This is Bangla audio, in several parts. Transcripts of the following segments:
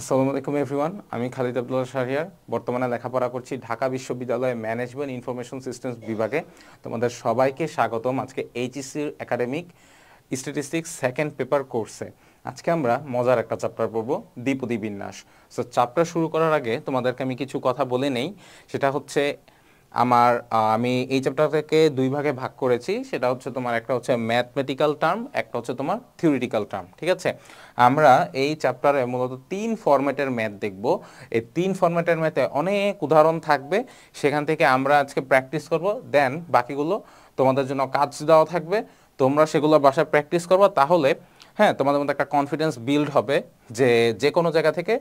আসসালামু আলাইকুম এভরিওয়ান, আমি খালিদ আব্দুল্লাহ শাহরিয়ার। বর্তমানে লেখাপড়া করছি ঢাকা বিশ্ববিদ্যালয়ে ম্যানেজমেন্ট ইনফরমেশন সিস্টেমস বিভাগে। তোমাদের সবাইকে স্বাগতম আজকে HSC academic statistics second paper কোর্সে। আজকে আমরা মজার একটা চ্যাপ্টার পড়ব, দ্বিপদী বিন্যাস। সো চ্যাপ্টার শুরু করার আগে তোমাদেরকে আমি কিছু কথা বলে নেই। সেটা হচ্ছে আমি এই চ্যাপ্টারটাকে দুই ভাগে ভাগ করেছি। সেটা হচ্ছে তোমার একটা হচ্ছে ম্যাথমেটিক্যাল টার্ম, একটা হচ্ছে তোমার থিওরিটিক্যাল টার্ম। ঠিক আছে, আমরা এই চ্যাপ্টারে মূলত 3 ফরম্যাটের ম্যাথ দেখব। এই 3 ফরম্যাটের ম্যাথে অনেক উদাহরণ থাকবে, সেখান থেকে আমরা আজকে প্র্যাকটিস করব। দেন বাকিগুলো তোমাদের জন্য কাজ দেওয়া থাকবে, তোমরা সেগুলো বাসায় প্র্যাকটিস করবে। তাহলে হ্যাঁ, তোমাদের মধ্যে একটা কনফিডেন্স বিল্ড হবে যে যে কোনো জায়গা থেকে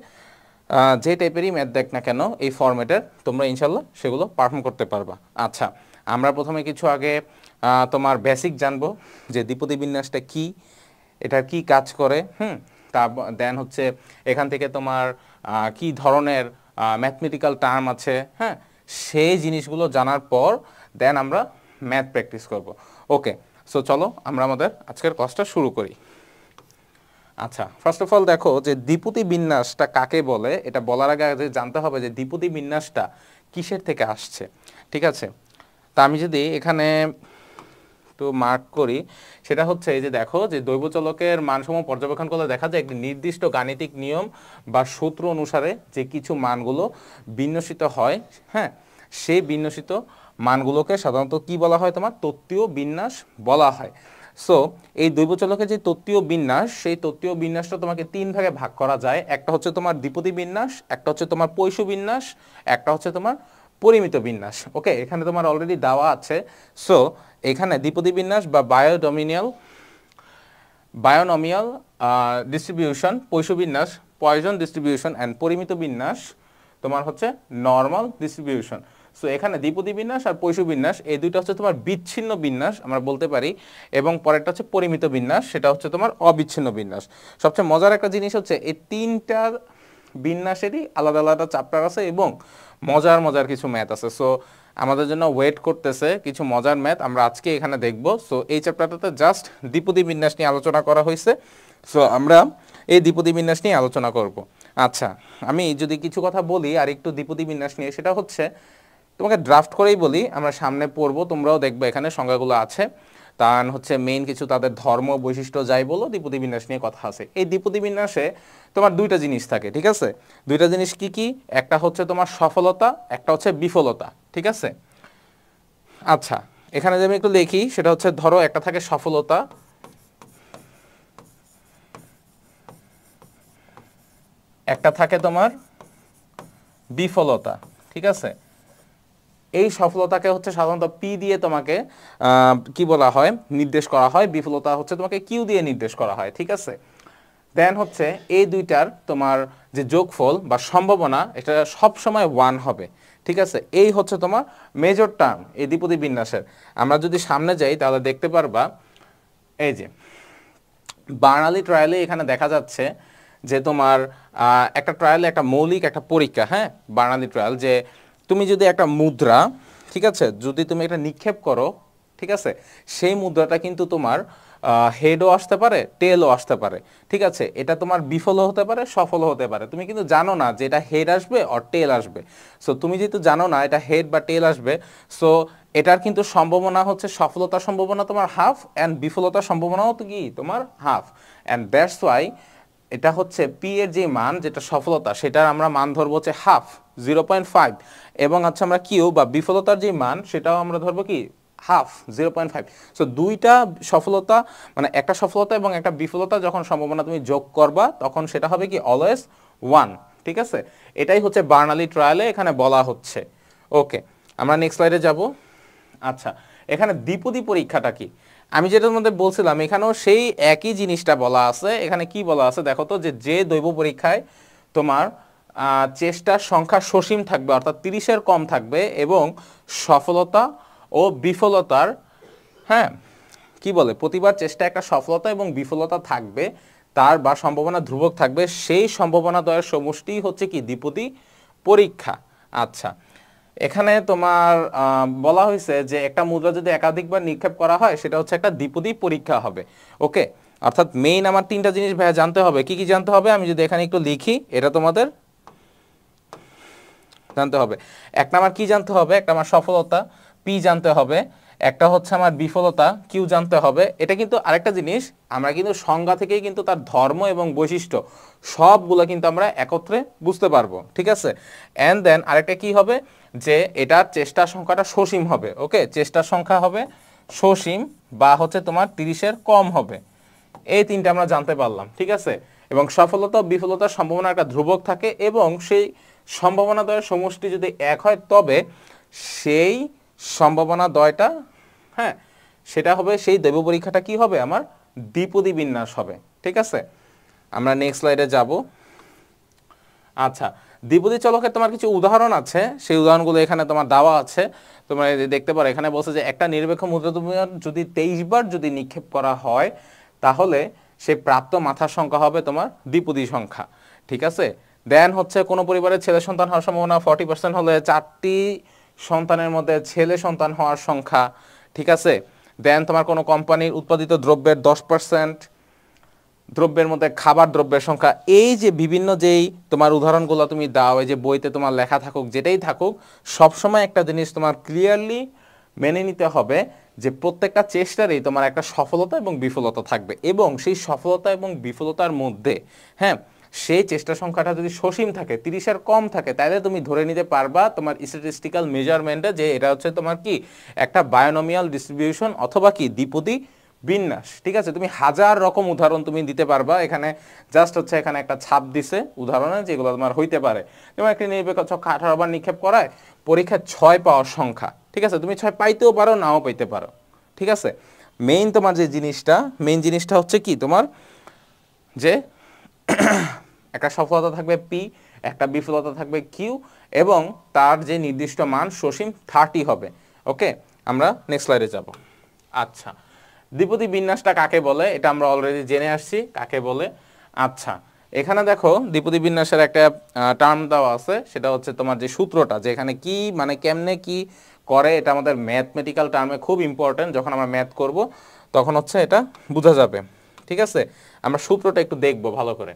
যে টাইপেরই ম্যাথ দেখ না কেন এই ফরম্যাটের তোমরা ইনশাল্লাহ সেগুলো পারফর্ম করতে পারবা। আচ্ছা, আমরা প্রথমে কিছু আগে তোমার বেসিক জানবো যে দ্বিপদী বিন্যাসটা কি, এটার কি কাজ করে। তা দেন হচ্ছে এখান থেকে তোমার কি ধরনের ম্যাথমেটিক্যাল টার্ম আছে, হ্যাঁ, সেই জিনিসগুলো জানার পর দেন আমরা ম্যাথ প্র্যাকটিস করব। ওকে, সো চলো আমরা আমাদের আজকের ক্লাসটা শুরু করি। আচ্ছা, ফার্স্ট অফ অল দেখো যে দ্বিপদী বিন্যাসটা কাকে বলে। এটা বলার আগে আগে জানতে হবে যে দ্বিপদী বিন্যাসটা কিসের থেকে আসছে। ঠিক আছে, তা আমি যদি এখানে একটু মার্ক করি, সেটা হচ্ছে এই যে দেখো যে দৈবচলকের মানসমূহ পর্যবেক্ষণ করলে দেখা যায় একটি নির্দিষ্ট গাণিতিক নিয়ম বা সূত্র অনুসারে যে কিছু মানগুলো বিন্যসিত হয়, হ্যাঁ, সেই বিন্যসিত মানগুলোকে সাধারণত কি বলা হয়, তোমার তত্ত্বীয় বিন্যাস বলা হয়। সো এই দৈবচলকের যে তত্ত্বীয় বিন্যাস, সেই তত্ত্বীয় বিন্যাসটা তোমাকে 3 ভাগে ভাগ করা যায়। একটা হচ্ছে তোমার দ্বিপদী বিন্যাস, একটা হচ্ছে তোমার পৈশু বিন্যাস, একটা হচ্ছে তোমার পরিমিত বিন্যাস। ওকে, এখানে তোমার অলরেডি দেওয়া আছে। সো এখানে দ্বিপদী বিন্যাস বা বায়োনমিয়াল ডিস্ট্রিবিউশন, পৈশু বিন্যাস পয়জন ডিস্ট্রিবিউশন অ্যান্ড পরিমিত বিন্যাস তোমার হচ্ছে নর্মাল ডিস্ট্রিবিউশন। সো এখানে দ্বিপদী বিন্যাস আর পৈশু বিন্যাস এই দুইটা হচ্ছে তোমার বিচ্ছিন্ন বিন্যাস আমরা বলতে পারি, এবং পরেরটা হচ্ছে পরিমিত বিন্যাস, সেটা হচ্ছে তোমার অবিচ্ছিন্ন বিন্যাস। সবচেয়ে মজার একটা জিনিস হচ্ছে এই তিনটার বিন্যাসেরই আলাদা আলাদা চ্যাপ্টার আছে এবং মজার মজার কিছু ম্যাথ আছে। সো আমাদের জন্য ওয়েট করতেছে কিছু মজার ম্যাথ, আমরা আজকে এখানে দেখব। সো এই চ্যাপ্টারটাতে জাস্ট দ্বিপদী বিন্যাস নিয়ে আলোচনা করা হয়েছে। সো আমরা এই দ্বিপদী বিন্যাস নিয়ে আলোচনা করব। আচ্ছা, আমি যদি কিছু কথা বলি আর একটু দ্বিপদী বিন্যাস নিয়ে, সেটা হচ্ছে তোমাকে ড্রাফট করেই বলি, আমরা সামনে পড়বো, তোমরাও দেখবে এখানে সংজ্ঞাগুলো আছে। তার হচ্ছে মেইন কিছু তাদের ধর্ম বৈশিষ্ট্য যাই বলো, দ্বিপদী বিন্যাস নিয়ে কথা আছে। এই দ্বিপদী বিন্যাসে তোমার দুইটা জিনিস থাকে, ঠিক আছে। দুইটা জিনিস কি কি? একটা হচ্ছে তোমার সফলতা, একটা হচ্ছে বিফলতা, ঠিক আছে। আচ্ছা, এখানে যে আমি একটু লিখি, সেটা হচ্ছে ধরো একটা থাকে সফলতা, একটা থাকে তোমার বিফলতা, ঠিক আছে। এই সফলতাকে হচ্ছে সাধারণত পি দিয়ে তোমাকে কি বলা হয়, নির্দেশ করা হয়। বিফলতা হচ্ছে তোমাকে কিউ দিয়ে নির্দেশ করা হয়, ঠিক আছে। দেন হচ্ছে এই দুইটার তোমার যে যোগফল বা সম্ভাবনা, এটা সব সময় 1 হবে, ঠিক আছে। এই হচ্ছে তোমার মেজর টার্ম এই দ্বিপদী বিন্যাসের। আমরা যদি সামনে যাই তাহলে দেখতে পারবা এই যে বার্নালি ট্রায়ালে এখানে দেখা যাচ্ছে যে তোমার একটা ট্রায়ালে একটা মৌলিক একটা পরীক্ষা, হ্যাঁ, বার্নালি ট্রায়াল, যে তুমি যদি একটা মুদ্রা, ঠিক আছে, যদি তুমি একটা নিক্ষেপ করো, ঠিক আছে, সেই মুদ্রাটা কিন্তু তোমার হেডও আসতে পারে, টেলও আসতে পারে, ঠিক আছে। এটা তোমার বিফলও হতে পারে, সফলও হতে পারে। তুমি কিন্তু জানো না যে এটা হেড আসবে আর টেল আসবে। সো তুমি যেহেতু জানো না এটা হেড বা টেল আসবে, সো এটার কিন্তু সম্ভাবনা হচ্ছে সফলতার সম্ভাবনা তোমার হাফ, অ্যান্ড বিফলতার সম্ভাবনাও তো কি তোমার হাফ। অ্যান্ড দ্যাটস ওয়াই এটা হচ্ছে পি এর যে মান, যেটা সফলতা, সেটার আমরা মান ধরবো হচ্ছে হাফ, 0.5, এবং আচ্ছা আমরা কিউ বা বিফলতার যে মান, সেটাও আমরা ধরবো কি হাফ, 0.5। সো দুইটা সফলতা, মানে একটা সফলতা এবং একটা বিফলতা যখন সম্ভাবনা তুমি যোগ করবা, তখন সেটা হবে কি অলওয়েজ 1, ঠিক আছে। এটাই হচ্ছে বার্নালি ট্রায়ালে এখানে বলা হচ্ছে। ওকে, আমরা নেক্সট স্লাইডে যাব। আচ্ছা, এখানে দ্বিপদী পরীক্ষাটা কি? আমি যেটার মধ্যে বলছিলাম এখানেও সেই একই জিনিসটা বলা আছে। এখানে কি বলা আছে দেখো তো, যে দৈব পরীক্ষায় তোমার চেষ্টার সংখ্যা সসীম থাকবে, অর্থাৎ 30-এর কম থাকবে, এবং সফলতা ও বিফলতার, হ্যাঁ, কি বলে, প্রতিবার চেষ্টা একটা সফলতা এবং বিফলতা থাকবে, তার বা সম্ভাবনা ধ্রুবক থাকবে, সেই সম্ভাবনা দ্বয়ের সমষ্টি হচ্ছে কি দ্বিপদী পরীক্ষা। আচ্ছা, এখানে তোমার বলা হয়েছে যে একটা মুদ্রা যদি একাধিকবার নিক্ষেপ করা হয়, সেটা হচ্ছে একটা দ্বিপদী পরীক্ষা হবে। ওকে, অর্থাৎ মেইন আমার তিনটা জিনিস ভাইয়া জানতে হবে। কি কি জানতে হবে আমি যদি এখানে একটু লিখি, এটা তোমাদের জানতে হবে। একটা আমার কি জানতে হবে, একটা আমার সফলতা পি জানতে হবে, একটা হচ্ছে আমার বিফলতা কিউ জানতে হবে। এটা কিন্তু আরেকটা জিনিস, আমরা কিন্তু সংজ্ঞা থেকেই কিন্তু তার ধর্ম এবং বৈশিষ্ট্য সবগুলো কিন্তু আমরা একত্রে বুঝতে পারবো, ঠিক আছে। অ্যান্ড দেন আরেকটা কি হবে, যে এটার চেষ্টার সংখ্যাটা সসীম হবে। ওকে, চেষ্টার সংখ্যা হবে সসীম বা হচ্ছে তোমার 30-এর কম হবে। এই তিনটা আমরা জানতে পারলাম, ঠিক আছে। এবং সফলতা ও বিফলতার সম্ভাবনা একটা ধ্রুবক থাকে, এবং সেই সম্ভাবনা দ্বয়ের সমষ্টি যদি এক হয় তবে সেই সম্ভাবনা দ্বয়টা, হ্যাঁ, সেটা হবে, সেই দৈব পরীক্ষাটা কি হবে, আমার দ্বিপদী বিন্যাস হবে, ঠিক আছে। আমরা নেক্সট স্লাইডে যাব। আচ্ছা, দ্বিপদী চলকের তোমার কিছু উদাহরণ আছে, সেই উদাহরণগুলো এখানে তোমার দেওয়া আছে, তোমরা দেখতে পারো। এখানে বলছে যে একটা নিরপেক্ষ মুদ্রাদ্রব্য যদি 23 বার যদি নিক্ষেপ করা হয় তাহলে সেই প্রাপ্ত মাথার সংখ্যা হবে তোমার দ্বিপদী সংখ্যা, ঠিক আছে। দেন হচ্ছে কোনো পরিবারের ছেলে সন্তান হওয়ার সম্ভাবনা 40% হলে 4টি সন্তানের মধ্যে ছেলে সন্তান হওয়ার সংখ্যা, ঠিক আছে। দেন তোমার কোনো কোম্পানির উৎপাদিত দ্রব্যের 10% দ্রব্যের মধ্যে খাবার দ্রব্যের সংখ্যা। এই যে বিভিন্ন যেই তোমার উদাহরণগুলো তুমি দাও, এই যে বইতে তোমার লেখা থাকুক, যেটাই থাকুক, সবসময় একটা জিনিস তোমার ক্লিয়ারলি মেনে নিতে হবে যে প্রত্যেকটা চেষ্টারই তোমার একটা সফলতা এবং বিফলতা থাকবে, এবং সেই সফলতা এবং বিফলতার মধ্যে, হ্যাঁ, সেই চেষ্টা সংখ্যাটা যদি সসীম থাকে, 30-এর কম থাকে, তাহলে তুমি ধরে নিতে পারবা তোমার স্ট্যাটিস্টিক্যাল মেজারমেন্টে যে এটা হচ্ছে তোমার কি একটা বায়োনমিয়াল ডিস্ট্রিবিউশন অথবা কি দ্বিপদী বিন্যাস, ঠিক আছে। তুমি হাজার রকম উদাহরণ তুমি দিতে পারবা, এখানে জাস্ট হচ্ছে এখানে একটা ছাপ দিছে উদাহরণে, যেগুলো তোমার হইতে পারে। যেমন একটি নিরপেক্ষ ছক্কা 18 বার নিক্ষেপ করায় পরীক্ষায় 6 পাওয়ার সংখ্যা, ঠিক আছে। তুমি 6 পাইতেও পারো, নাও পাইতে পারো, ঠিক আছে। মেইন তোমার যে জিনিসটা, মেইন জিনিসটা হচ্ছে কি তোমার, যে একটা সফলতা থাকবে পি, একটা বিফলতা থাকবে কিউ, এবং তার যে নির্দিষ্ট মান সসীম 30 হবে। ওকে, আমরা নেক্সট স্লাইডে যাব। আচ্ছা, দ্বিপদী বিন্যাসটা কাকে বলে এটা আমরা অলরেডি জেনে আসছি কাকে বলে। আচ্ছা, এখানে দেখো দ্বিপদী বিন্যাসের একটা টার্ম দেওয়া আছে, সেটা হচ্ছে তোমার যে সূত্রটা, যে এখানে কি মানে কেমনে কি করে, এটা আমাদের ম্যাথমেটিক্যাল টার্মে খুব ইম্পর্টেন্ট। যখন আমরা ম্যাথ করব তখন হচ্ছে এটা বোঝা যাবে, ঠিক আছে। আমরা সূত্রটা একটু দেখব ভালো করে।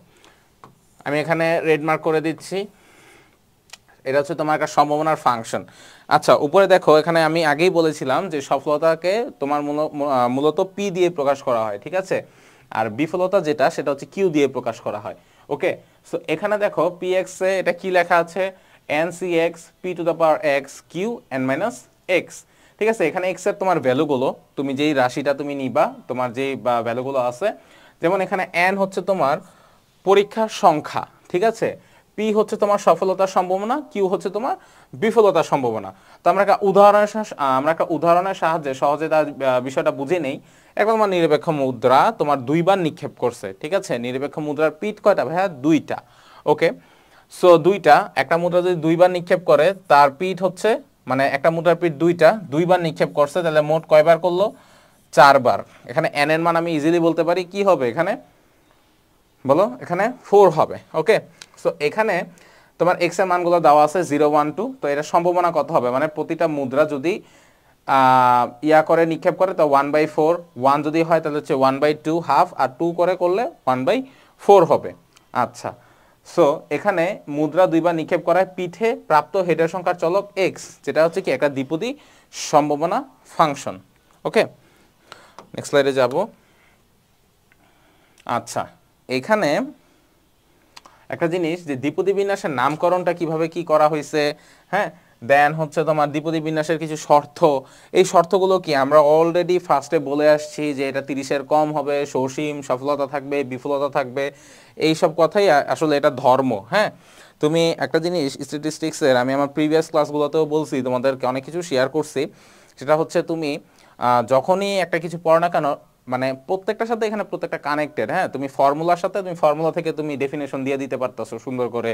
আমি এখানে রেড মার্ক করে দিচ্ছি, এটা হচ্ছে তোমার একটা সম্ভাবনার ফাংশন। আচ্ছা, উপরে দেখো, এখানে আমি আগেই বলেছিলাম যে সফলতাকে তোমার মূলত পি দিয়ে প্রকাশ করা হয়, ঠিক আছে। আর বিফলতা যেটা, সেটা হচ্ছে কিউ দিয়ে প্রকাশ করা হয়। ওকে, সো এখানে দেখো পি এক্স এ এটা কি লেখা আছে, n C x p to the power x q n minus x, ঠিক আছে। এখানে এক্স এর তোমার ভ্যালুগুলো, তুমি যেই রাশিটা তুমি নিবা, তোমার যেই ভ্যালুগুলো আছে, যেমন এখানে এন হচ্ছে তোমার পরীক্ষার সংখ্যা, ঠিক আছে। পি হচ্ছে তোমার সফলতার সম্ভাবনা, কিউ হচ্ছে তোমার বিফলতার সম্ভাবনা। তো আমরা একটা উদাহরণের সাহায্যে সহজে তার বিষয়টা বুঝে নেই। এখন তোমার নিরপেক্ষ মুদ্রা তোমার 2 বার নিক্ষেপ করছে, ঠিক আছে। নিরপেক্ষ মুদ্রার পিঠ কয়টা ভাইয়া, 2টা। ওকে, সো 2টা, একটা মুদ্রা যদি 2 বার নিক্ষেপ করে তার পিঠ হচ্ছে, মানে একটা মুদ্রার পিঠ 2টা, 2 বার নিক্ষেপ করছে, তাহলে মোট কয়বার করলো, 4 বার। এখানে এন এর মান আমি ইজিলি বলতে পারি কি হবে, এখানে বলো, এখানে 4 হবে। ওকে, সো এখানে তোমার এক্স এর মানগুলো দেওয়া আছে 0, 1, 2। তো এটা সম্ভাবনা কত হবে, মানে প্রতিটা মুদ্রা যদি ইয়া করে নিক্ষেপ করে তো 1/4, 1 যদি হয় তাহলে হচ্ছে 1/2 হাফ, আর 2 করে করলে 1/4 হবে। আচ্ছা, সো এখানে মুদ্রা 2 বার নিক্ষেপ করায় পিঠে প্রাপ্ত হেডের সংখ্যার চলক এক্স, যেটা হচ্ছে কি একটা দ্বিপদী সম্ভাবনা ফাংশন। ওকে, নেক্সট স্লাইডে যাব। আচ্ছা, এখানে একটা জিনিস, যে দ্বিপদী বিন্যাসের নামকরণটা কিভাবে কি করা হয়েছে, হ্যাঁ, দেন হচ্ছে তোমার দ্বিপদী বিন্যাসের কিছু শর্ত। এই শর্তগুলো কি আমরা অলরেডি ফার্স্টে বলে আসছি, যে এটা 30-এর কম হবে, সসীম, সফলতা থাকবে, বিফলতা থাকবে, এই সব কথাই আসলে এটা ধর্ম। হ্যাঁ, তুমি একটা জিনিস স্ট্যাটিস্টিক্সের, আমি আমার প্রিভিয়াস ক্লাসগুলোতেও বলছি, তোমাদেরকে অনেক কিছু শেয়ার করছি, সেটা হচ্ছে তুমি যখনই একটা কিছু পড়ো না কেন, মানে প্রত্যেকটার সাথে এখানে প্রত্যেকটা কানেক্টেড। হ্যাঁ, তুমি ফর্মুলার সাথে, তুমি ফর্মুলা থেকে তুমি ডেফিনেশন দিয়ে দিতে পারতেছো সুন্দর করে,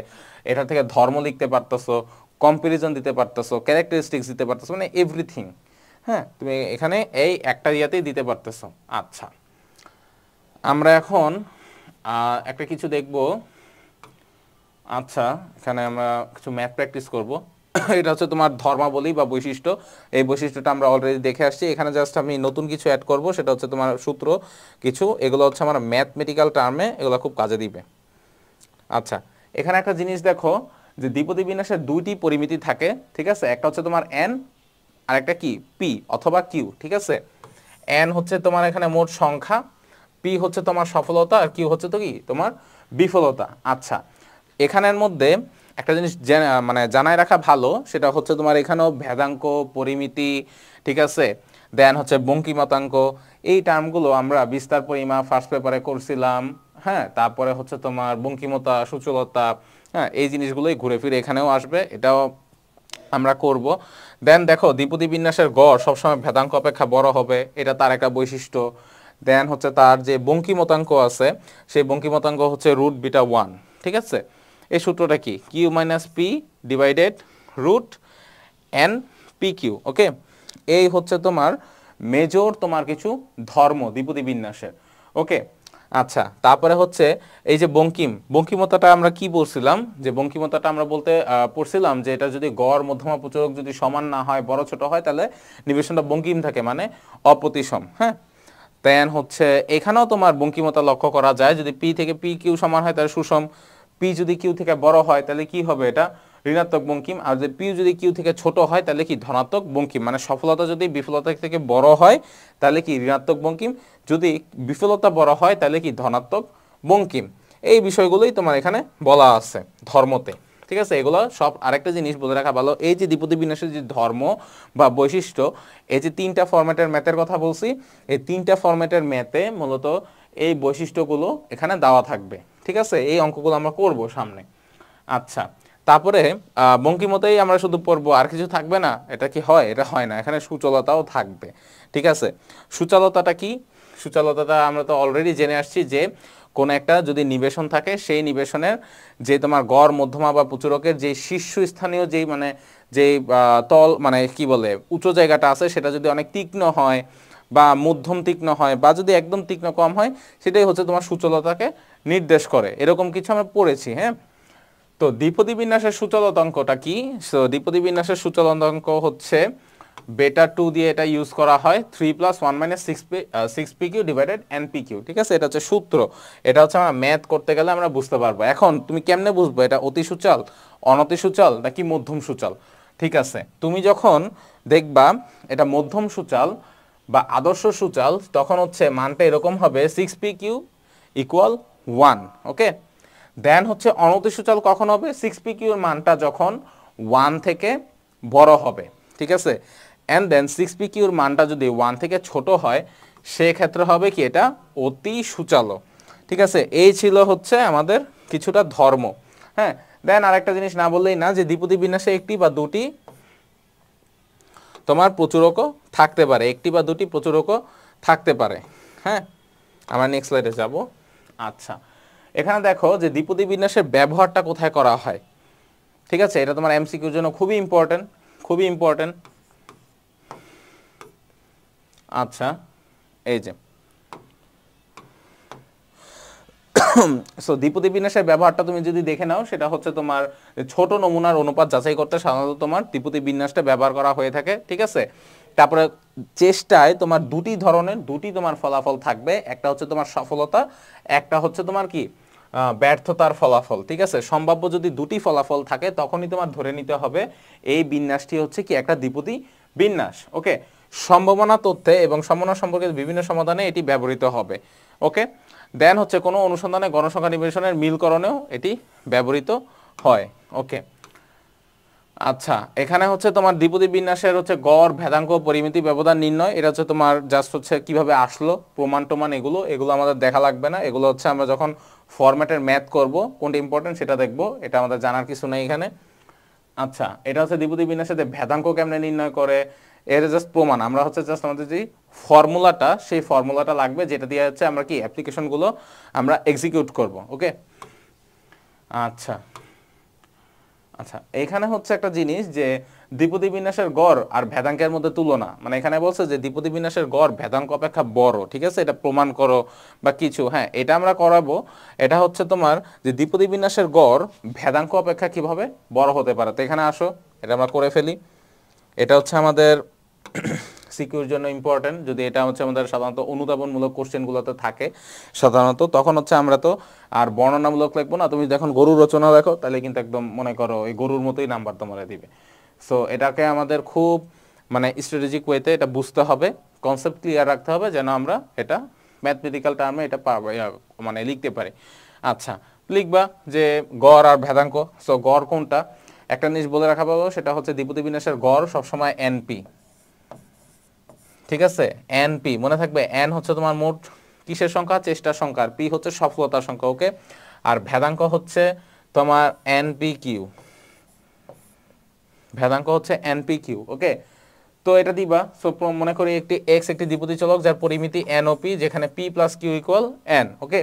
এটা থেকে ধর্ম লিখতে পারতেছো, কম্পারিজন দিতে পারতেছো, ক্যারেক্টারিস্টিক্স দিতে পারতেছো, মানে এভরিথিং। হ্যাঁ, তুমি এখানে এই একটা ইয়াতেই দিতে পারতেছো। আচ্ছা, আমরা এখন একটা কিছু দেখব। আচ্ছা, এখানে আমরা কিছু ম্যাথ প্র্যাকটিস করব। এটা হচ্ছে তোমার ধর্মাবলী বা বৈশিষ্ট্য। এই বৈশিষ্ট্যটা আমরা অলরেডি দেখে আসছি, এখানে জাস্ট আমি নতুন কিছু অ্যাড করব, সেটা হচ্ছে তোমার সূত্র কিছু, এগুলো হচ্ছে আমার ম্যাথমেটিক্যাল টার্মে এগুলো খুব কাজে দিবে। আচ্ছা, এখানে একটা জিনিস দেখো যে দ্বিপদী বিন্যাসের দুইটি পরিমিতি থাকে, ঠিক আছে? একটা হচ্ছে তোমার এন আর একটা কি পি অথবা কিউ, ঠিক আছে? এন হচ্ছে তোমার এখানে মোট সংখ্যা, পি হচ্ছে তোমার সফলতা, আর কিউ হচ্ছে তো কি তোমার বিফলতা। আচ্ছা, এখানের মধ্যে একটা জিনিস মানে জানাই রাখা ভালো, সেটা হচ্ছে তোমার এখানেও ভেদাঙ্ক, পরিমিতি, ঠিক আছে, দেন হচ্ছে বঙ্কিমতাঙ্ক, এই টার্মগুলো আমরা বিস্তার পরিমা ফার্স্ট পেপারে করছিলাম। হ্যাঁ, তারপরে হচ্ছে তোমার বঙ্কিমতা, সূচলতা, হ্যাঁ, এই জিনিসগুলোই ঘুরে ফিরে এখানেও আসবে, এটাও আমরা করব। দেন দেখো দ্বিপদী বিন্যাসের গড় সবসময় ভেদাঙ্ক অপেক্ষা বড় হবে, এটা তার একটা বৈশিষ্ট্য। দেন হচ্ছে তার যে বঙ্কিমতাঙ্ক আছে, সেই বঙ্কিমতাঙ্ক হচ্ছে রুট বিটা 1, ঠিক আছে? এই সূত্রটা কি, q minus p divided root n p q, okay? এই হচ্ছে তোমার মেজর তোমার কিছু ধর্ম দ্বিপদী বিন্যাসের, ওকে? আচ্ছা, তারপরে হচ্ছে এই যে বঙ্কিমতাটা আমরা কি বলছিলাম, যে বঙ্কিমতাটা আমরা পড়ছিলাম যে এটা যদি গড় মধ্যমা প্রচুরক যদি সমান না হয়, বড় ছোট হয়, তাহলে নিবেশনটা বঙ্কিম থাকে, মানে অপ্রতিসম। হ্যাঁ, দেন হচ্ছে এখানেও তোমার বঙ্কিমতা লক্ষ্য করা যায়, যদি পি থেকে পি কিউ সমান হয় তাহলে সুষম, পি যদি কিউ থেকে বড় হয় তাহলে কি হবে, এটা ঋণাত্মক বঙ্কিম, আর যদি পি যদি কিউ থেকে ছোট হয় তাহলে কি ধনাত্মক বঙ্কিম, মানে সফলতা যদি বিফলতা থেকে বড় হয় তাহলে কি ঋণাত্মক বঙ্কিম, যদি বিফলতা বড় হয় তাহলে কি ধনাত্মক বঙ্কিম। এই বিষয়গুলোই তোমার এখানে বলা আছে ধর্মতে, ঠিক আছে? এগুলো সব। আরেকটা জিনিস বলে রাখা ভালো, এই যে দ্বিপদী বিন্যাসের যে ধর্ম বা বৈশিষ্ট্য, এই যে তিনটা ফরম্যাটের ম্যাথের কথা বলছি, এই তিনটা ফরম্যাটের ম্যাথে মূলত এই বৈশিষ্ট্যগুলো এখানে দেওয়া থাকবে, ঠিক আছে? এই অঙ্কগুলো আমরা করব সামনে। আচ্ছা, তারপরে বঙ্কিমতেই আমরা শুধু পড়বো আর কিছু থাকবে না, এটা কি হয়? এটা হয় না, এখানে সুচলতাও থাকবে, ঠিক আছে? সুচালতাটা কি? সুচালতাটা আমরা তো অলরেডি জেনে আসছি যে কোন একটা যদি নিবেশন থাকে, সেই নিবেশনের যে তোমার গড় মধ্যমা বা প্রচুরকের যে শীর্ষস্থানীয় যেই মানে যেই তল মানে কি বলে উঁচু জায়গাটা আছে, সেটা যদি অনেক তীক্ষ্ণ হয় বা মধ্যম তীক্ষ্ণ হয় বা যদি একদম তীক্ষ্ণ কম হয়, সেটাই হচ্ছে তোমার সুচলতাকে নির্দেশ করে, এরকম কিছু আমরা পড়েছি। হ্যাঁ, তো দ্বিপদী বিন্যাসের সূচলতাঙ্কটা কি? সো দ্বিপদী বিন্যাসের সূচলতাঙ্ক হচ্ছে বেটা 2 দিয়ে এটা ইউজ করা হয়, 3 plus 1 minus 6 p q divided n p q, ঠিক আছে? এটা হচ্ছে সূত্র, এটা হচ্ছে আমরা ম্যাথ করতে গেলে আমরা বুঝতে পারবো। এখন তুমি কেমনে বুঝবো এটা অতি সূচল, অনতি সূচল নাকি মধ্যম সূচল? ঠিক আছে, তুমি যখন দেখবা এটা মধ্যম সূচল বা আদর্শ সূচল, তখন হচ্ছে মানটা এরকম হবে 6 পি কিউ ইকুয়াল 1, ওকে? দেন হচ্ছে অনতি সূচল কখন হবে? 6 pq এর মানটা যখন 1 থেকে বড় হবে, ঠিক আছে? এন্ড দেন 6 pq এর মানটা যদি 1 থেকে ছোট হয়, সেক্ষেত্রে হবে কি এটা অতি সূচল, ঠিক আছে? এই ছিল হচ্ছে আমাদের কিছুটা ধর্ম। হ্যাঁ, দেন আরেকটা জিনিস না বললেই না, যে দ্বিপদী বিন্যাসে একটি বা দুটি তোমার প্রচুরকও থাকতে পারে, একটি বা দুটি প্রচুরকও থাকতে পারে। হ্যাঁ, আমরা নেক্সট স্লাইডে যাব। আচ্ছা, এখানে দেখো যে দ্বিপদী বিন্যাসের ব্যবহারটা কোথায় করা হয়, ঠিক আছে? এটা তোমার এমসিকিউর জন্য খুবই ইম্পর্টেন্ট, খুবই ইম্পর্টেন্ট। আচ্ছা, এই যে সো দ্বিপদী বিন্যাসের ব্যবহারটা তুমি যদি দেখে নাও, সেটা হচ্ছে তোমার ছোট নমুনার অনুপাত যাচাই করতে সাধারণত তোমার দ্বিপদী বিন্যাসটা ব্যবহার করা হয়ে থাকে, ঠিক আছে? তারপরে চেষ্টায় তোমার দুটি ধরনের দুটি তোমার ফলাফল থাকবে, একটা হচ্ছে তোমার সফলতা, একটা হচ্ছে তোমার কি ব্যর্থতার ফলাফল, ঠিক আছে? সম্ভাব্য যদি দুটি ফলাফল থাকে, তখনই তোমার ধরে নিতে হবে এই বিন্যাসটি হচ্ছে কি একটা দ্বিপদী বিন্যাস, ওকে? সম্ভাবনা তথ্যে এবং সম্ভাবনা সম্পর্কে বিভিন্ন সমাধানে এটি ব্যবহৃত হবে, ওকে? দেন হচ্ছে কোনো অনুসন্ধানে গণসংখ্যা নিবেশনের মিলকরণেও এটি ব্যবহৃত হয়, ওকে? আচ্ছা, এখানে হচ্ছে তোমার দ্বিপদী বিন্যাসের হচ্ছে গড়, ভেদাঙ্ক, পরিমিতি, ব্যবধান নির্ণয়, এটা হচ্ছে তোমার জাস্ট হচ্ছে কিভাবে আসলো, প্রমাণ টমান, এগুলো আমাদের দেখা লাগবে না, এগুলো হচ্ছে আমরা যখন ফরম্যাটের ম্যাথ করব কোনটা ইম্পর্টেন্ট সেটা দেখব, এটা আমাদের জানার কিছু নেই এখানে। আচ্ছা, এটা হচ্ছে দ্বিপদী বিন্যাসে ভেদাঙ্ক কেমনে নির্ণয় করে, এর জাস্ট প্রমাণ। আমরা হচ্ছে জাস্ট আমাদের যে ফর্মুলাটা, সেই ফর্মুলাটা লাগবে, যেটা দিয়ে হচ্ছে আমরা কি অ্যাপ্লিকেশনগুলো আমরা এক্সিকিউট করব, ওকে? আচ্ছা আচ্ছা, এখানে হচ্ছে একটা জিনিস যে দ্বিপদী বিন্যাসের গড় আর ভেদাঙ্কের মধ্যে তুলনা, মানে এখানে বলছে যে দ্বিপদী বিন্যাসের গড় ভেদাঙ্ক অপেক্ষা বড়, ঠিক আছে? এটা প্রমাণ করো বা কিছু, হ্যাঁ, এটা আমরা করাবো। এটা হচ্ছে তোমার যে দ্বিপদী বিন্যাসের গড় ভেদাঙ্ক অপেক্ষা কিভাবে বড় হতে পারে। তো এখানে আসো, এটা আমরা করে ফেলি। এটা হচ্ছে আমাদের সিকিউর জন্য ইম্পর্টেন্ট, যদি এটা হচ্ছে আমাদের সাধারণত অনুধাবনমূলক কোশ্চেনগুলোতে থাকে সাধারণত, তখন হচ্ছে আমরা তো আর বর্ণনামূলক লিখবো না। তুমি যখন গরুর রচনা দেখো তাহলে কিন্তু একদম মনে করো এই গরুর মতোই নাম্বার তোমার দিবে। সো এটাকে আমাদের খুব মানে স্ট্র্যাটেজিক ওয়েতে এটা বুঝতে হবে, কনসেপ্ট ক্লিয়ার রাখতে হবে যেন আমরা এটা ম্যাথমেটিক্যাল টার্মে এটা মানে লিখতে পারি। আচ্ছা, লিখবা যে গড় আর ভেদাঙ্ক। সো গড় কোনটা, একটা জিনিস বলে রাখা পাবো, সেটা হচ্ছে দ্বিপদী বিন্যাসের গড় সবসময় এনপি। ঠিক আছে, এনপি মনে থাকবে। এন হচ্ছে তোমার মোট কিসের সংখ্যা, চেষ্টার সংখ্যা, আর পি হচ্ছে সফলতার সংখ্যা। ওকে, আর ভেদাঙ্ক হচ্ছে তোমার এনপি কিউ, ভেদাঙ্ক হচ্ছে এনপি কিউ। ওকে, তো এটা দিবা। সো মনে করি একটি এক্স একটি দ্বিপদী চলক যার পরিমিতি এন ও পি, যেখানে p plus q equal n. Okay,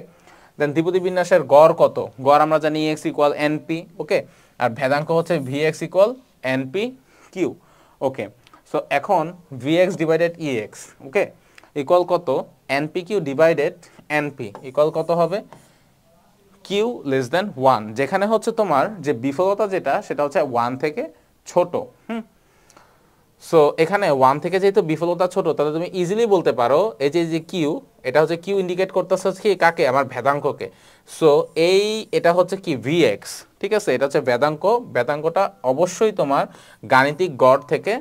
then দ্বিপদী বিন্যাসের গড় কত, গড় আমরা জানি এক্স ইকুয়াল এনপি। ওকে, আর ভেদাঙ্ক হচ্ছে v x equal np q. Okay, so এখন v x divided e x okay equal কত, np q divided np equal কত হবে, কিউ লেস দেন 1, যেখানে হচ্ছে তোমার যে বিফলতা যেটা সেটা হচ্ছে 1 থেকে ছোট। সো এখানে 1 থেকে যেহেতু বিফলতা ছোট, তাহলে তুমি ইজিলি বলতে পারো এই যে কিউ, এটা হচ্ছে কিউ ইন্ডিকেট করতেছে কি কাকে, আমার ভেদাঙ্ককে। সো এটা হচ্ছে কি ভি এক্স। ঠিক আছে, এটা হচ্ছে ভেদাঙ্ক। ভেদাঙ্কটা অবশ্যই তোমার গাণিতিক গড় থেকে,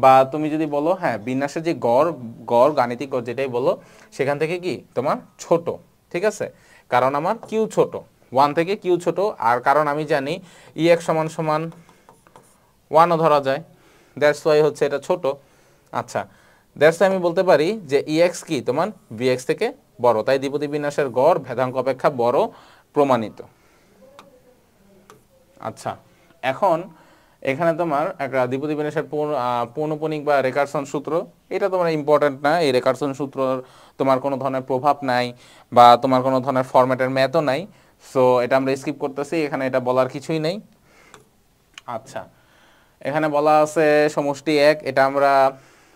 বা তুমি যদি বলো হ্যাঁ বিন্যাসের যে গড় গাণিতিক গড় যেটাই বলো, সেখান থেকে কি তোমার ছোট। ঠিক আছে, কারণ আমার কিউ ছোট, 1 থেকে কিউ ছোট, আর কারণ আমি জানি ই এক্স সমান সমান 1ও ধরা যায়, দ্যাটস ওয়াই হচ্ছে এটা ছোট। আচ্ছা, দ্যাটস আমি বলতে পারি যে ই এক্স কি তোমার ভি এক্স থেকে বড়, তাই দ্বিপদী বিন্যাসের গড় ভেদাঙ্ক অপেক্ষা বড় প্রমাণিত। আচ্ছা, এখন এখানে তোমার একটা দ্বিপদী বিন্যাসের পৌনঃপুনিক বা রেকারসন সূত্র, এটা তোমার ইম্পর্টেন্ট না। এই রেকারসন সূত্র তোমার কোনো ধরনের প্রভাব নাই, বা তোমার কোনো ধরনের ফরম্যাটের ম্যাথও নাই। সো এটা আমরা স্কিপ করতেছি, এখানে এটা বলার কিছুই নেই। আচ্ছা, এখানে বলা আছে সমষ্টি 1, এটা আমরা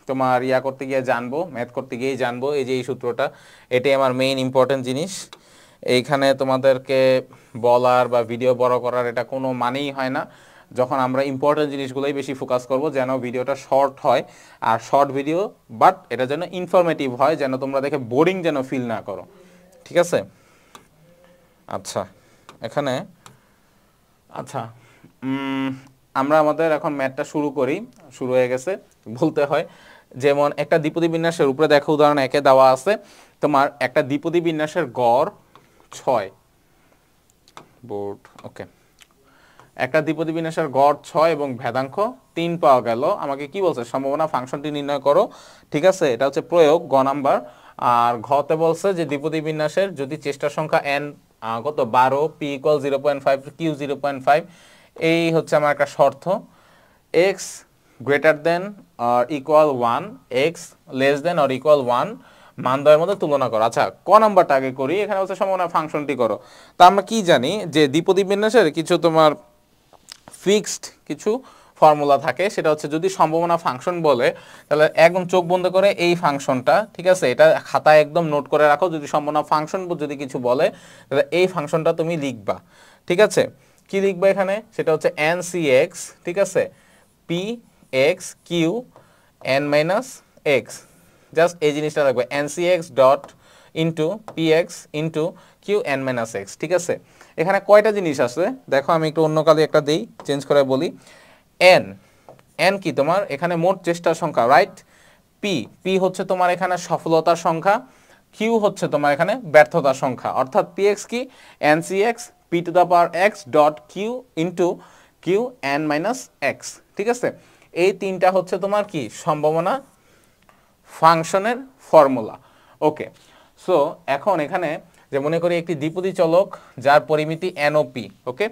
তোমার করতে গিয়ে জানবো, ম্যাথ করতে গিয়েই জানবো। এই যে এই সূত্রটা, এটাই আমার মেইন ইম্পর্টেন্ট জিনিস। এইখানে তোমাদেরকে বলার বা ভিডিও বড় করার এটা কোনো মানেই হয় না, যখন আমরা ইম্পর্টেন্ট জিনিসগুলোই বেশি ফোকাস করব, যেন ভিডিওটা শর্ট হয়। আর শর্ট ভিডিও, বাট এটা যেন ইনফরমেটিভ হয়, যেন তোমরা দেখে বোরিং যেন ফিল না করো। ঠিক আছে, আচ্ছা এখানে আচ্ছা আমরা আমাদের এখন ম্যাথটা শুরু করি, শুরু হয়ে গেছে বলতে হয়। যেমন একটা দ্বিপদী বিন্যাসের উপরে দেখো, উদাহরণ 1-এ দেওয়া আছে তোমার একটা দ্বিপদী বিন্যাসের গড় 6 বোর্ড। ওকে, একটা দ্বিপদী বিন্যাসের গড় 6 এবং ভেদাঙ্ক 3 পাওয়া গেল। আমাকে কি বলছে, সম্ভাবনা ফাংশনটি নির্ণয় করো। ঠিক আছে, এটা হচ্ছে প্রয়োগ, গ নাম্বার। আর ঘতে বলছে যে দ্বিপদী বিন্যাসের যদি চেষ্টার সংখ্যা n কত 12, p ইকুয়াল 0.5, q 0.5, এই হচ্ছে আমার একটা শর্ত। x গ্রেটার দেন আর ইকুয়াল 1, x লেস দেন আর ইকুয়াল 1 মানদয়ের মধ্যে তুলনা করো। আচ্ছা, ক নাম্বারটা আগে করি। এখানে হচ্ছে সম্ভাবনা ফাংশনটি করো। তা আমরা কি জানি যে দ্বিপদী বিন্যাসের কিছু তোমার ফিক্সড কিছু ফর্মুলা থাকে, সেটা হচ্ছে যদি সম্ভাবনা ফাংশন বলে তাহলে একদম চোখ বন্ধ করে এই ফাংশনটা, ঠিক আছে, এটা খাতায় একদম নোট করে রাখো। যদি সম্ভাবনা ফাংশন যদি কিছু বলে তাহলে এই ফাংশনটা তুমি লিখবা। ঠিক আছে, কি লিখবা এখানে, সেটা হচ্ছে NCX, ঠিক আছে, PX Q N minus X, just এই জিনিসটা রাখবে, NCX dot into PX into Q N minus X। ঠিক আছে, এখানে কয়টা জিনিস আছে দেখো, আমি একটু অন্য কালে একটা দিই, চেঞ্জ করে বলি। n কি তোমার এখানে মোট চেষ্টার সংখ্যা, রাইট। p হচ্ছে তোমার এখানে সফলতার সংখ্যা, q হচ্ছে তোমার এখানে ব্যর্থতার সংখ্যা, অর্থাৎ px কি ncx p two the power x dot q into q n minus x। ঠিক আছে, এই তিনটা হচ্ছে তোমার কি সম্ভাবনা ফাংশনের ফর্মুলা। ওকে, সো এখন এখানে যে মনে করি একটি দ্বিপদী চলক যার পরিমিতি এনওপি। ওকে,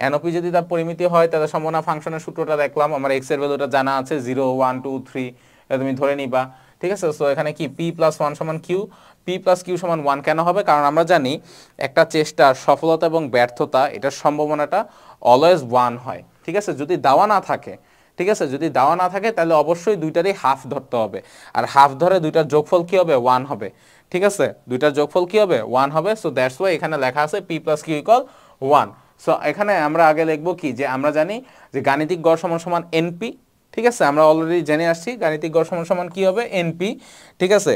এনওপি যদি তার পরিমিতি হয় তাহলে সম্ভাবনা ফাংশনের সূত্রটা দেখলাম, আমার এক্স এর ভ্যালুটা জানা আছে 0, 1, 2, 3, এটা তুমি ধরে নিবা। ঠিক আছে, সো এখানে কি p প্লাস 1 সমান q, p প্লাস q সমান 1 কেন হবে, কারণ আমরা জানি একটা চেষ্টার সফলতা এবং ব্যর্থতা এটার সম্ভাবনাটা অলওয়েজ 1 হয়। ঠিক আছে, যদি দেওয়া না থাকে, ঠিক আছে, যদি দেওয়া না থাকে তাহলে অবশ্যই দুইটারই হাফ ধরতে হবে, আর হাফ ধরে দুইটার যোগফল কি হবে, 1 হবে। ঠিক আছে, দুইটার যোগফল কি হবে, 1 হবে। সো দ্যাটস ওয়াই এখানে লেখা আছে p plus q equal 1। So এখানে আমরা আগে লিখবো কি, যে আমরা জানি যে গাণিতিক গড় সমান সমান এনপি, ঠিক আছে, আমরা অলরেডি জেনে আসছি গাণিতিক গড় সমান সমান কি হবে, এনপি, ঠিক আছে।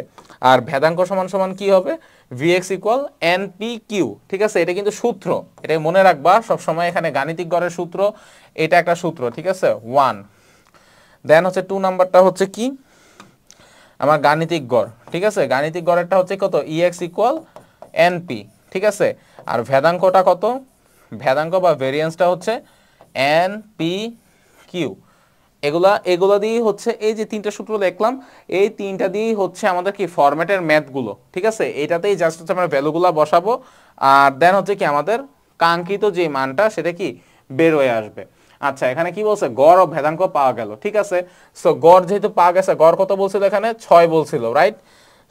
আর ভেদাঙ্ক সমান সমান কি হবে, ভিএক্স ইকুয়াল এনপি কিউ, ঠিক আছে। এটা কিন্তু সূত্র, এটা মনে রাখবা সব সময়, এখানে গাণিতিক গড়ের সূত্র, এটা একটা সূত্র, ঠিক আছে, 1। দেন হচ্ছে 2 নাম্বারটা হচ্ছে কি, আমার গাণিতিক গড়, ঠিক আছে, গাণিতিক গড়েরটা হচ্ছে কত, ইএক্স ইকুয়াল এনপি, ঠিক আছে। আর ভেদাঙ্কটা কত, ভেদাঙ্ক বা ভেরিয়েন্সটা হচ্ছে এনপি কিউ। এগুলা দিয়েই হচ্ছে এই যে তিনটা সূত্র লিখলাম, এই তিনটা দিয়েই হচ্ছে আমাদের কি ফরম্যাটের ম্যাথগুলো, ঠিক আছে। এইটাতেই জাস্ট হচ্ছে আমরা ভ্যালুগুলো বসাবো, আর দেন হচ্ছে কি আমাদের কাঙ্ক্ষিত যে মানটা সেটা কি বের হয়ে আসবে। আচ্ছা, এখানে কি বলছে, গড় ও ভেদাঙ্ক পাওয়া গেল, ঠিক আছে। সো গড় যেহেতু পাওয়া গেছে, গড় কত বলছিল এখানে, 6 বলছিল, রাইট।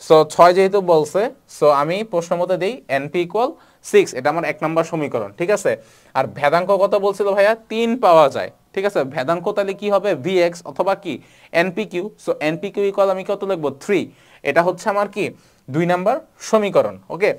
সো 6 যেহেতু বলছে, সো আমি প্রশ্ন মতে দিই এনপি ইকুয়াল 6, এটা আমার 1 নম্বর সমীকরণ, ঠিক আছে। আর ভেদাঙ্ক কত বলছিল ভাইয়া, 3 পাওয়া যায়, ঠিক আছে। ভেদাঙ্ক তাহলে কি হবে, ভিএক্স অথবা কি n p q. So n p q equal আমি কত লিখবো, 3। এটা হচ্ছে আমার কি 2 নম্বর সমীকরণ, ওকে।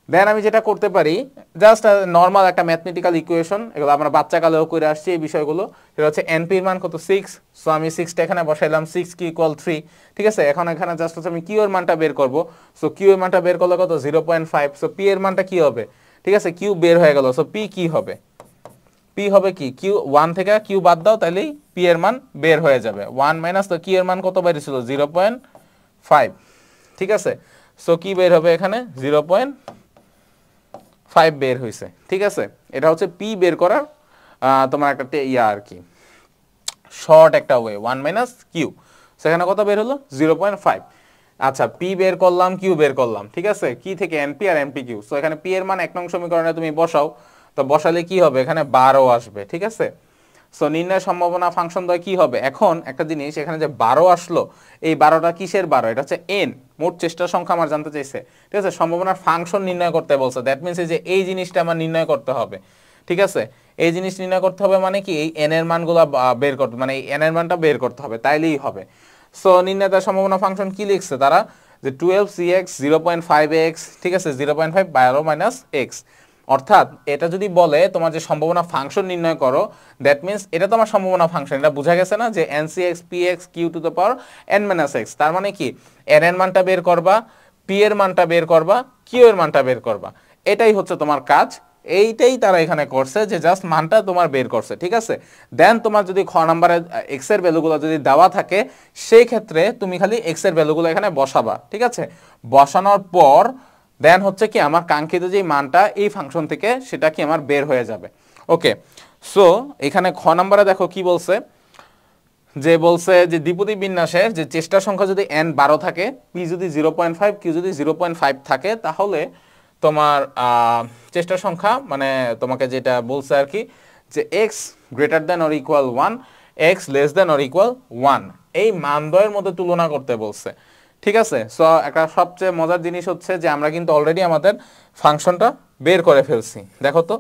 দেন আমি যেটা করতে পারি, জাস্ট নর্মাল একটা ম্যাথমেটিক্যাল ইকুয়েশন, এগুলো আমরা বাচ্চাকালেও করে আসছি এই বিষয়গুলো। সেটা হচ্ছে এনপির মান কত, 6। সো আমি 6টা এখানে বসাইলাম, 6 কি ইকুয়াল 3, ঠিক আছে। এখন এখানে জাস্ট হচ্ছে আমি কিউ এর মানটা বের করব। সো কিউ এর মানটা বের করলে কত, 0.5। সো পি এর মানটা কি হবে, ঠিক আছে, কিউ বের হয়ে গেল। সো পি কি হবে, পি হবে কি, কিউ 1 থেকে কিউ বাদ দাও, তাহলেই পি এর মান বের হয়ে যাবে। 1 মাইনাস, তো কিউ এর মান কত বেরিয়েছিল, 0.5, ঠিক আছে। সো কি বের হবে এখানে, 0.5 বের হয়েছে, ঠিক আছে। এটা হচ্ছে পি বের করার তোমার একটা আর কি শর্ট একটা ওয়ে, 1 মাইনাস কিউ। সেখানে কত বের হলো, 0.5। আচ্ছা, পি বের করলাম, কিউ বের করলাম, ঠিক আছে, কি থেকে, এনপি আর এনপি কিউ। সো এখানে পি এর মান 1 নং সমীকরণে তুমি বসাও, তো বসালে কি হবে, এখানে 12 আসবে, ঠিক আছে। সো নির্ণয় সম্ভাবনা ফাংশন দ্বয় কি হবে, এখন একটা জিনিস, এখানে যে 12 আসলো, এই 12টা কিসের 12, এটা হচ্ছে এন, মোট চেষ্টা সংখ্যা আমার জানতে চাইছে, ঠিক আছে। সম্ভাবনার ফাংশন নির্ণয় করতে বলছে, দ্যাট মিনস যে এই জিনিসটা আমার নির্ণয় করতে হবে, ঠিক আছে। এই জিনিস নির্ণয় করতে হবে মানে কি, এই এন এর মানগুলো বের করতে, মানে এই এন এর মানটা বের করতে হবে, তাইলেই হবে। সো নির্ণয়তার সম্ভাবনা ফাংশন কি লিখছে তারা, যে 12cx 0.5x, ঠিক আছে, 0.5 12 মাইনাস এক্স। অর্থাৎ এটা যদি বলে তোমার যে সম্ভাবনা ফাংশন নির্ণয় করো, দ্যাট মিনস এটা তোমার সম্ভাবনা ফাংশন, এটা বোঝা গেছে না, যে nCx px q to the power n minus x. তার মানে কি, এন এর মানটা বের করবা, পি এর মানটা বের করবা, কিউ এর মানটা বের করবা, এটাই হচ্ছে তোমার কাজ। এইটাই তারা এখানে করছে, যে জাস্ট মানটা তোমার বের করছে, ঠিক আছে। দেন তোমার যদি খ নাম্বারে এক্স এর ভ্যালুগুলো যদি দেওয়া থাকে, সেই ক্ষেত্রে তুমি খালি এক্স এর ভ্যালুগুলো এখানে বসাবা, ঠিক আছে। বসানোর পর দেন হচ্ছে কি আমার কাঙ্ক্ষিত যে মানটা এই ফাংশন থেকে, সেটা কি আমার বের হয়ে যাবে, ওকে। সো এখানে খ নাম্বারে দেখো কি বলছে, যে বলছে যে দ্বিপদী বিন্যাসের যে চেষ্টা সংখ্যা যদি n 12 থাকে, পি যদি 0.5, কিউ যদি 0.5 থাকে, তাহলে তোমার চেষ্টা সংখ্যা, মানে তোমাকে যেটা বলছে আর কি, যে x greater than or equal 1, x less than or equal 1, এই মানদ্বয়ের মধ্যে তুলনা করতে বলছে, ঠিক আছে। সো একটা সবচেয়ে মজার জিনিস হচ্ছে যে আমরা কিন্তু অলরেডি আমাদের ফাংশনটা বের করে ফেলছি, দেখো তো,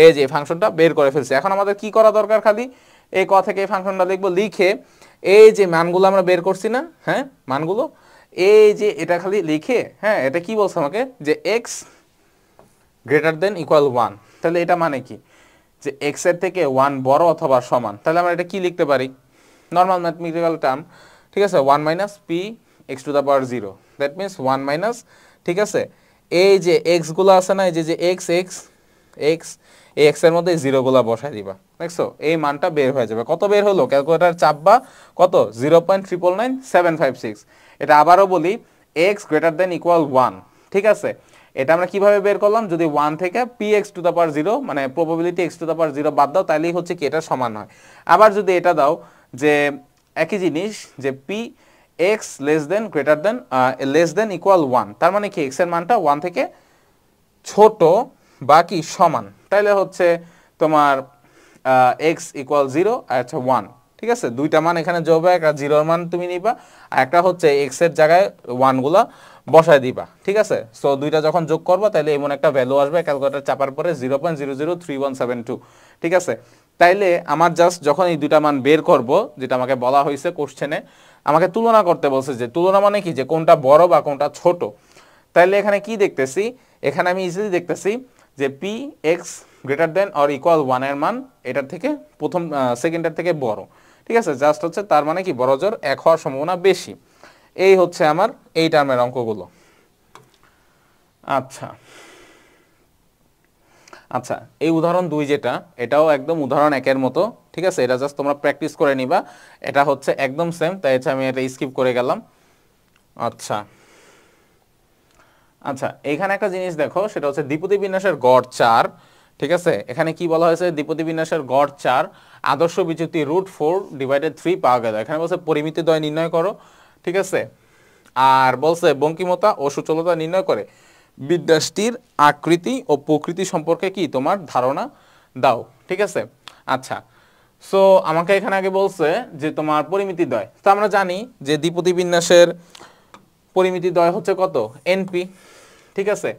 এই যে ফাংশনটা বের করে ফেলছি। এখন আমাদের কি করা দরকার, খালি এই ক থেকে এই ফাংশনটা লিখবো, লিখে এই যে মানগুলো আমরা বের করছি না, হ্যাঁ, মানগুলো এই যে এটা খালি লিখে, হ্যাঁ, এটা কি বলছে আমাকে, যে এক্স গ্রেটার দেন ইকুয়াল 1, তাহলে এটা মানে কি, যে এক্স এর থেকে 1 বড় অথবা সমান। তাহলে আমরা এটা কি লিখতে পারি, নর্মাল ম্যাথমেটিক্যাল টার্ম, ঠিক আছে, 1 minus P x two the power 0, that means 1 minus, ঠিক আছে, এই যে এক্স গুলো আছে না, এই যে এক্স এক্স এক্স, এই এক্স এর মধ্যে জিরোগুলো বসাই দিবা, দেখছো, এই মানটা বের হয়ে যাবে। কত বের হলো, ক্যালকুলেটার চাপবা, কত, 0.99956। এটা আবারও বলি, এক্স গ্রেটার দেন ইকুয়াল 1, ঠিক আছে। এটা আমরা কিভাবে বের করলাম, যদি 1 থেকে পি এক্স টু দ্য পাওয়ার 0, মানে প্রবাবিলিটি এক্স টু দ্য পাওয়ার 0 বাদ দাও, তাইলেই হচ্ছে কি এটা সমান হয়। আবার যদি এটা দাও, যে একই জিনিস, যে P x less than greater than less than equal 1, তার মানে কি এক্স এর মানটা 1 থেকে ছোট বা কি সমান, তাইলে হচ্ছে তোমার এক্স ইকুয়াল 0 আর হচ্ছে 1, ঠিক আছে। দুইটা মান এখানে যোগ হবে, একটা জিরোর মান তুমি নিবা, আর একটা হচ্ছে এক্স এর জায়গায় 1 গুলা বসায় দিবা, ঠিক আছে। সো দুইটা যখন যোগ করবা, তাহলে এমন একটা ভ্যালু আসবে, ক্যালকুলেটর চাপার পরে 0.003172, ঠিক আছে। তাইলে আমার জাস্ট যখন এই দুইটা মান বের করব, যেটা আমাকে বলা হয়েছে কোশ্চেনে, আমাকে তুলনা করতে বলছে, যে তুলনা মানে কি, যে কোনটা বড় বা কোনটা ছোট। তাইলে এখানে কি দেখতেছি, এখানে আমি ইজিলি দেখতেছি যে P x greater than or equal 1 এর মান এটার থেকে সেকেন্ডের থেকে বড়, ঠিক আছে, জাস্ট হচ্ছে তার মানে কি বড় জোর 1 হওয়ার সম্ভাবনা বেশি। এই হচ্ছে আমার এই টার্মের অঙ্কগুলো। আচ্ছা আচ্ছা, এই উদাহরণ 2 যেটা, এটাও একদম উদাহরণ 1-এর মতো, ঠিক আছে, এটা জাস্ট তোমরা প্র্যাকটিস করে নিবা, এটা হচ্ছে একদম সেম, তাই আমি এটা স্কিপ করে গেলাম। আচ্ছা আচ্ছা, এইখানে একটা জিনিস দেখো, সেটা হচ্ছে দ্বিপদী বিন্যাসের গড় 4, ঠিক আছে। এখানে কি বলা হয়েছে, দ্বিপদী বিন্যাসের গড় 4, আদর্শ বিচ্যুতি √4/3 পাওয়া গেল। এখানে বলছে পরিমিতি দ্বয় নির্ণয় করো, ঠিক আছে, আর বলছে বঙ্কিমতা ও সূচলতা নির্ণয় করে বিন্যাসটির আকৃতি ও প্রকৃতি সম্পর্কে কি তোমার ধারণা দাও, ঠিক আছে। আচ্ছা, সো আমাকে এখানে আগে বলছে যে তোমার পরিমিতি দ্বয়, তো আমরা জানি যে দ্বিপদী বিন্যাসের পরিমিতি দ্বয় হচ্ছে কত, এনপি, ঠিক আছে।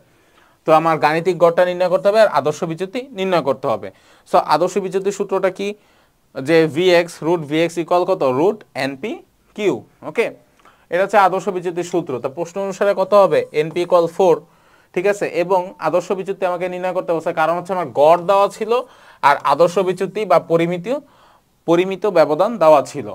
তো আমার গাণিতিক গড়টা নির্ণয় করতে হবে আর আদর্শ বিচ্যুতি নির্ণয় করতে হবে। সো আদর্শ বিচ্যুতির সূত্রটা কি, যে ভিএক্স √vx ইকুয়াল কত √np কিউ, ওকে, এটা হচ্ছে আদর্শ বিচ্যুতির সূত্র। তো প্রশ্ন অনুসারে কত হবে, np ইকুয়াল 4, ঠিক আছে। এবং আদর্শ বিচ্যুতি আমাকে নির্ণয় করতে বলছে, কারণ হচ্ছে আমার গড় দেওয়া ছিল আর আদর্শ বিচ্যুতি বা পরিমিত ব্যবধান দেওয়া ছিল।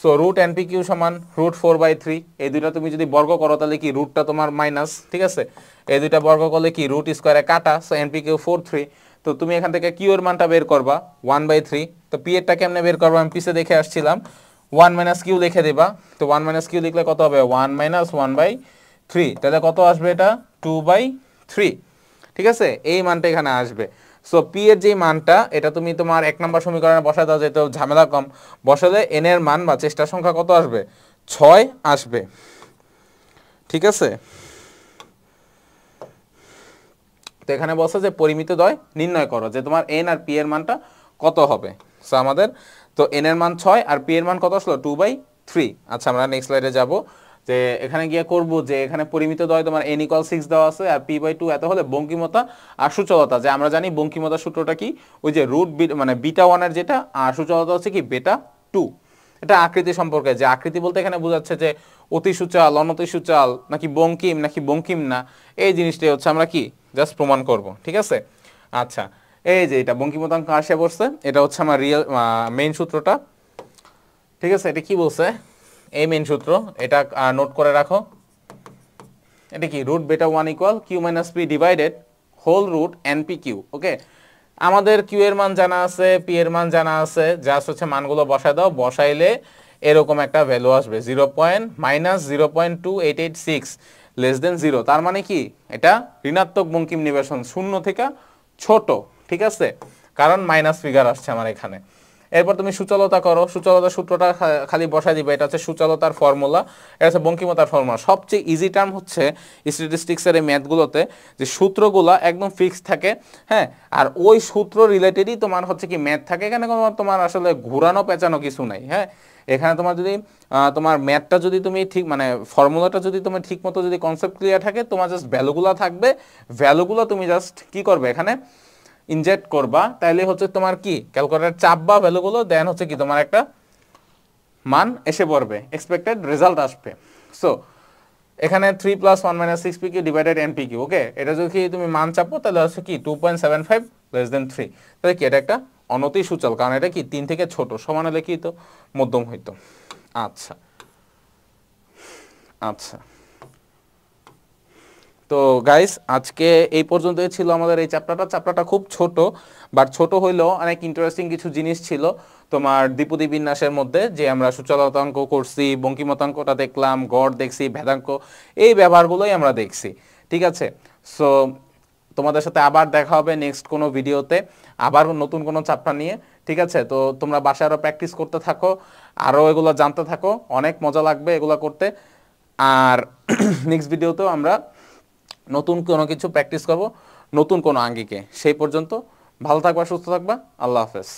সো √npq সমান √4/3, এই দুইটা তুমি যদি বর্গ করো তাহলে কি রুটটা তোমার মাইনাস, ঠিক আছে, এই দুইটা বর্গ করলে কি √ স্কয়ারে কাটা, সো npq 4/3। তো তুমি এখান থেকে কিউ এর মানটা বের করবা 1/3। তো পি এরটা কেমনে বের করবা, আমি পিছে দেখে আসছিলাম, 1 - q লিখে দিবা। তো 1 - q লিখলে কত হবে, 1 - 1/3, তাহলে কত আসবে, এটা 2/3, ঠিক আছে, এই মানটা এখানে আসবে। সো পি এর যে মানটা, এটা তুমি তোমার 1 নম্বর সমীকরণে বসায় দাও, যেহেতু ঝামেলা কম, বসালে এন এর মান বা চেষ্টা সংখ্যা কত আসবে, 6 আসবে, ঠিক আছে। তো এখানে বলছে যে পরিমিত দ্বয় নির্ণয় করো, যে তোমার এন আর পি এর মানটা কত হবে। সো আমাদের তো এন এর মান 6 আর পি এর মান কত আসলো, 2/3। আচ্ছা, আমরা নেক্সট স্লাইডে যাব, যে এখানে গিয়ে করব যে এখানে পরিমিত দ্বয় তোমার n = 6 দেওয়া আছে আর p/2 এত হলে বঙ্কিমতা আর সূচলতা, যে আমরা জানি বঙ্কিমতা সূত্রটা কি, ওই যে মানে β1 এর যেটা, আর সূচলতা হচ্ছে কি β2। এটা আকৃতি সম্পর্কে, যে আকৃতি বলতে এখানে বোঝাচ্ছে যে অতি সূচাল, অনতি সূচাল, নাকি বঙ্কিম নাকি বঙ্কিম না, এই জিনিসটাই হচ্ছে আমরা কি জাস্ট প্রমাণ করব, ঠিক আছে। আচ্ছা, এই যে এটা বঙ্কিমতাঙ্ক আসে পড়ছে, এটা হচ্ছে আমার মেইন সূত্রটা, ঠিক আছে। এটা কি বলছে, এই মেইন সূত্র, এটা নোট করে রাখো। এটা কি √β1 = q - p divided whole √npq, okay. আমাদের q এর মান জানা আছে, p এর মান জানা আছে, জাস্ট হচ্ছে মানগুলো বসায় দাও, বসাইলে এরকম একটা ভ্যালু আসবে, -0.2886 <0, তার মানে কি এটা ঋণাত্মক বঙ্কিম নিবেশন, শূন্য থেকে ছোট, ঠিক আছে, কারণ মাইনাস ফিগার আসছে আমার এখানে। এরপর তুমি সূচলতা করো, সূচলতার সূত্রটা খালি বসাই দিবে, এটা হচ্ছে সূচলতার ফর্মুলা, এটা হচ্ছে বঙ্কিমতার ফর্মুলা। সবচেয়ে ইজি টার্ম হচ্ছে স্ট্যাটিস্টিক্সের এই ম্যাথগুলোতে, যে সূত্রগুলো একদম ফিক্সড থাকে, হ্যাঁ, আর ওই সূত্র রিলেটেডই তোমার হচ্ছে কি ম্যাথ থাকে, এখানে কোনো তোমার আসলে ঘোরানো পেঁচানো কিছু নাই, হ্যাঁ। এখানে তোমার যদি তোমার ম্যাথটা যদি তুমি ঠিক মানে ফর্মুলাটা যদি তোমার ঠিক মতো যদি কনসেপ্ট ক্লিয়ার থাকে, তোমার জাস্ট ভ্যালুগুলো থাকবে, ভ্যালুগুলো তুমি জাস্ট কি করবে এখানে ইনজেক্ট করবা, তাইলে হচ্ছে তোমার কি ক্যালকুলেটর চাপবা ভ্যালুগুলো, দেন হচ্ছে কি তোমার একটা মান এসে পড়বে, এক্সপেক্টেড রেজাল্ট আসবে। সো এখানে 3 + 1 - 6pq ডিভাইডেড npq, ওকে, এটা যদি তুমি মান চাপো তাহলে হচ্ছে কি 2.75 <3, তাহলে কি এটা একটা অনতি সূচল, কারণ এটা কি 3 থেকে ছোট, সমান হলে কি তো মধ্যম হইতো। আচ্ছা আচ্ছা, তো গাইস আজকে এই পর্যন্তই ছিল আমাদের এই চ্যাপ্টারটা খুব ছোট, বাট ছোট হইলেও অনেক ইন্টারেস্টিং কিছু জিনিস ছিল তোমার দ্বিপদী বিন্যাসের মধ্যে, যে আমরা সূচলতাঙ্ক করছি, বঙ্কিমতাঙ্কটা দেখলাম, গড় দেখছি, ভেদাঙ্ক, এই ব্যবহারগুলোই আমরা দেখছি, ঠিক আছে। সো তোমাদের সাথে আবার দেখা হবে নেক্সট কোনো ভিডিওতে, আবার নতুন কোনো চ্যাপ্টার নিয়ে, ঠিক আছে। তো তোমরা বাসায় আরও প্র্যাকটিস করতে থাকো, আরও এগুলো জানতে থাকো, অনেক মজা লাগবে এগুলো করতে। আর নেক্সট ভিডিওতেও আমরা নতুন কোনো কিছু প্র্যাকটিস করব, নতুন কোনো আঙ্গিকে। সেই পর্যন্ত ভালো থাকবা, সুস্থ থাকবা, আল্লাহ হাফেজ।